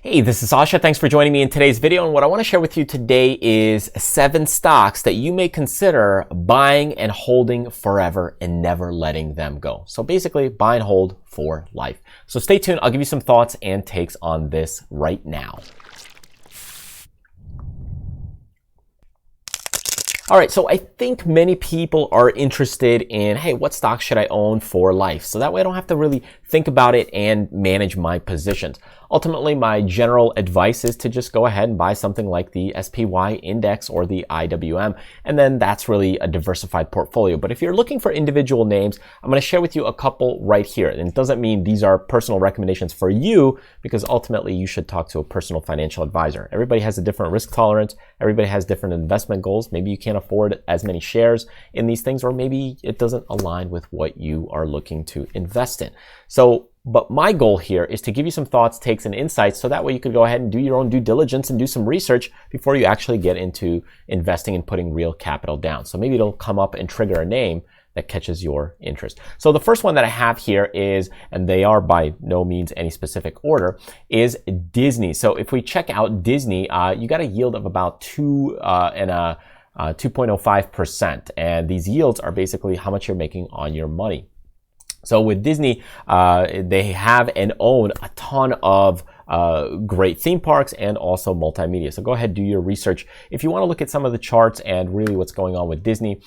Hey, this is Sasha. Thanks for joining me in today's video. And what I want to share with you today is 7 stocks that you may consider buying and holding forever and never letting them go. So basically, buy and hold for life. So stay tuned. I'll give you some thoughts and takes on this right now. All right, so I think many people are interested in, hey, what stocks should I own for life? So that way I don't have to really think about it and manage my positions. Ultimately, my general advice is to just go ahead and buy something like the SPY index or the IWM, and then that's really a diversified portfolio. But if you're looking for individual names, I'm going to share with you a couple right here. And it doesn't mean these are personal recommendations for you, because ultimately you should talk to a personal financial advisor. Everybody has a different risk tolerance. Everybody has different investment goals. Maybe you can't afford as many shares in these things, or maybe it doesn't align with what you are looking to invest in. But my goal here is to give you some thoughts, takes, and insights so that way you could go ahead and do your own due diligence and do some research before you actually get into investing and putting real capital down. So maybe it'll come up and trigger a name that catches your interest. So the first one that I have here is, and they are by no means any specific order, is Disney. So if we check out Disney, you got a yield of about 2.05%. And these yields are basically how much you're making on your money. So with Disney, they have and own a ton of great theme parks and also multimedia. So go ahead, do your research. If you want to look at some of the charts and really what's going on with Disney,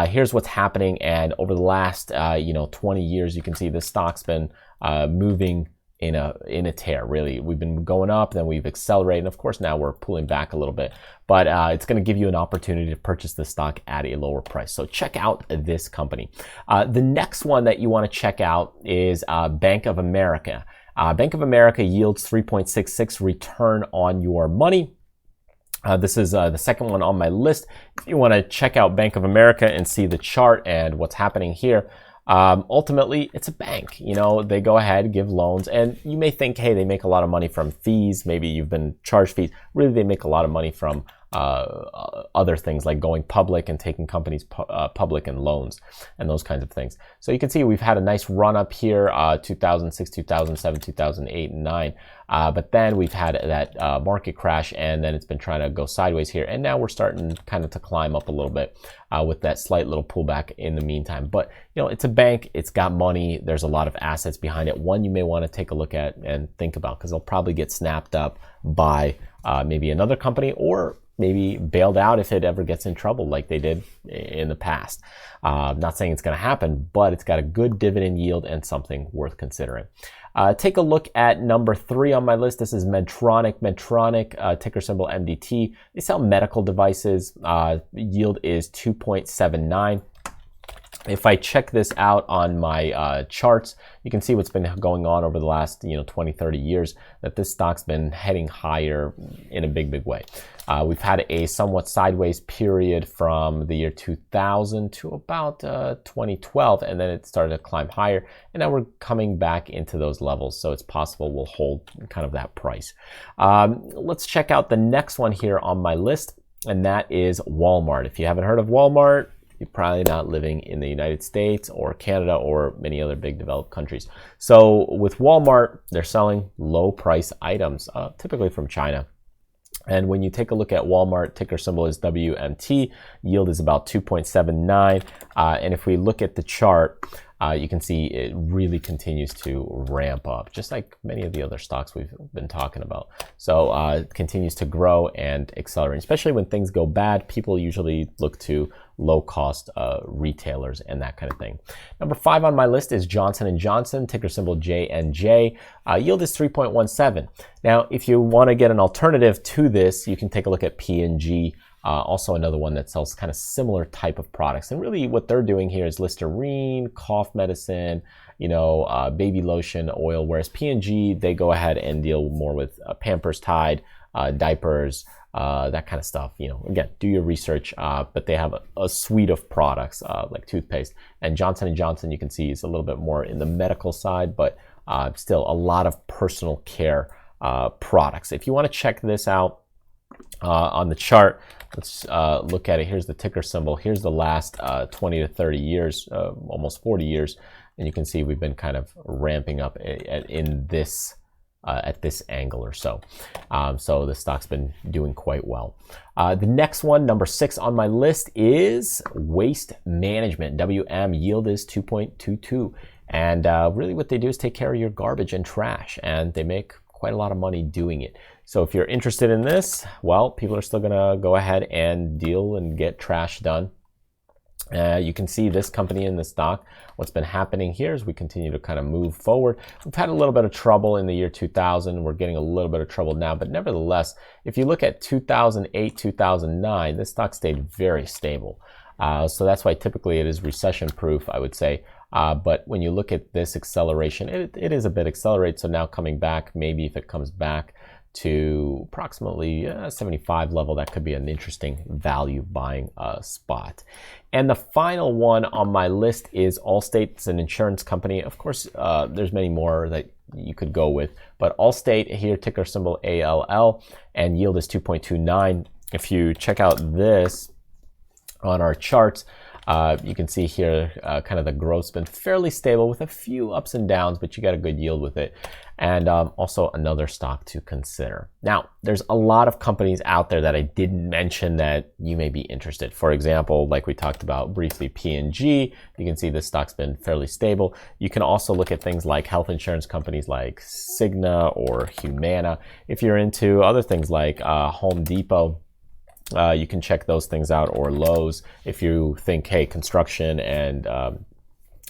here's what's happening. And over the last 20 years, you can see this stock's been moving in a tear. Really, we've been going up, then we've accelerated, and of course now we're pulling back a little bit, but it's going to give you an opportunity to purchase the stock at a lower price. So check out this company. The next one that you want to check out is Bank of America. Bank of America yields 3.66 return on your money. This is the second one on my list. If you want to check out Bank of America and see the chart and what's happening here, ultimately, it's a bank. They go ahead, give loans, and you may think, hey, they make a lot of money from fees. Maybe you've been charged fees. Really, they make a lot of money from other things like going public and taking companies public and loans and those kinds of things. So you can see we've had a nice run up here, 2006, 2007, 2008, and 9. But then we've had that market crash, and then it's been trying to go sideways here. And now we're starting kind of to climb up a little bit with that slight little pullback in the meantime. But, it's a bank. It's got money. There's a lot of assets behind it. One you may want to take a look at and think about, because they'll probably get snapped up by maybe another company, or maybe bailed out if it ever gets in trouble like they did in the past. Not saying it's going to happen, but it's got a good dividend yield and something worth considering. Take a look at number 3 on my list. This is Medtronic. Medtronic, ticker symbol MDT. They sell medical devices. Yield is 2.79. If I check this out on my charts, you can see what's been going on over the last 20, 30 years, that this stock's been heading higher in a big way. We've had a somewhat sideways period from the year 2000 to about 2012, and then it started to climb higher, and now we're coming back into those levels, so it's possible we'll hold kind of that price. Let's check out the next one here on my list, and that is Walmart. If you haven't heard of Walmart, you're probably not living in the United States or Canada or many other big developed countries. So with Walmart, they're selling low price items, typically from China. And when you take a look at Walmart, ticker symbol is WMT, yield is about 2.79. And if we look at the chart, you can see it really continues to ramp up, just like many of the other stocks we've been talking about. So it continues to grow and accelerate, especially when things go bad. People usually look to low-cost retailers and that kind of thing. Number 5 on my list is Johnson & Johnson, ticker symbol JNJ. Yield is 3.17. Now, if you want to get an alternative to this, you can take a look at P&G. Also another one that sells kind of similar type of products. And really what they're doing here is Listerine, cough medicine, baby lotion, oil, whereas P&G, they go ahead and deal more with Pampers, Tide, diapers, that kind of stuff. Again, do your research, but they have a suite of products like toothpaste. And Johnson & Johnson, you can see, is a little bit more in the medical side, but still a lot of personal care products. If you want to check this out, on the chart, let's look at it. Here's the ticker symbol. Here's the last 20 to 30 years, almost 40 years. And you can see we've been kind of ramping up in this at this angle or so. So the stock's been doing quite well. The next one, number 6 on my list, is Waste Management. WM yield is 2.22. And really what they do is take care of your garbage and trash, and they make quite a lot of money doing it. So if you're interested in this, well, people are still gonna go ahead and deal and get trash done. You can see this company in the stock. What's been happening here is we continue to kind of move forward. We've had a little bit of trouble in the year 2000. We're getting a little bit of trouble now, but nevertheless, if you look at 2008, 2009, this stock stayed very stable. So that's why typically it is recession proof, I would say. But when you look at this acceleration, it is a bit accelerated. So now coming back, maybe if it comes back to approximately 75 level, that could be an interesting value buying spot. And the final one on my list is Allstate. It's an insurance company. Of course, there's many more that you could go with, but Allstate here, ticker symbol ALL, and yield is 2.29. If you check out this on our charts, you can see here kind of the growth's been fairly stable with a few ups and downs, but you got a good yield with it. And also another stock to consider. Now, there's a lot of companies out there that I didn't mention that you may be interested. For example, like we talked about briefly, P&G. You can see this stock's been fairly stable. You can also look at things like health insurance companies like Cigna or Humana. If you're into other things like Home Depot, you can check those things out, or Lowe's, if you think, hey, construction and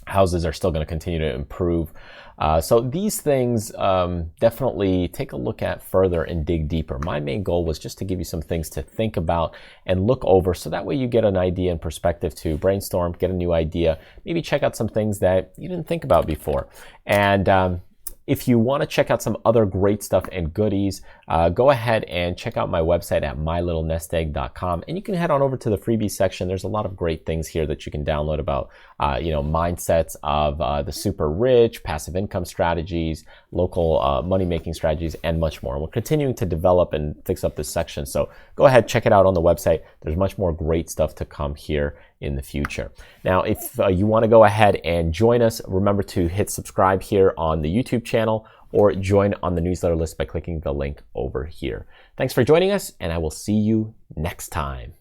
houses are still going to continue to improve. So these things definitely take a look at further and dig deeper. My main goal was just to give you some things to think about and look over, so that way you get an idea and perspective to brainstorm, get a new idea, maybe check out some things that you didn't think about before. And if you want to check out some other great stuff and goodies, go ahead and check out my website at MyLittleNestEgg.com, and you can head on over to the freebies section. There's a lot of great things here that you can download about, mindsets of the super rich, passive income strategies, local money-making strategies, and much more. And we're continuing to develop and fix up this section, so go ahead, check it out on the website. There's much more great stuff to come here in the future. Now, if you want to go ahead and join us, remember to hit subscribe here on the YouTube channel, or join on the newsletter list by clicking the link over here. Thanks for joining us, and I will see you next time.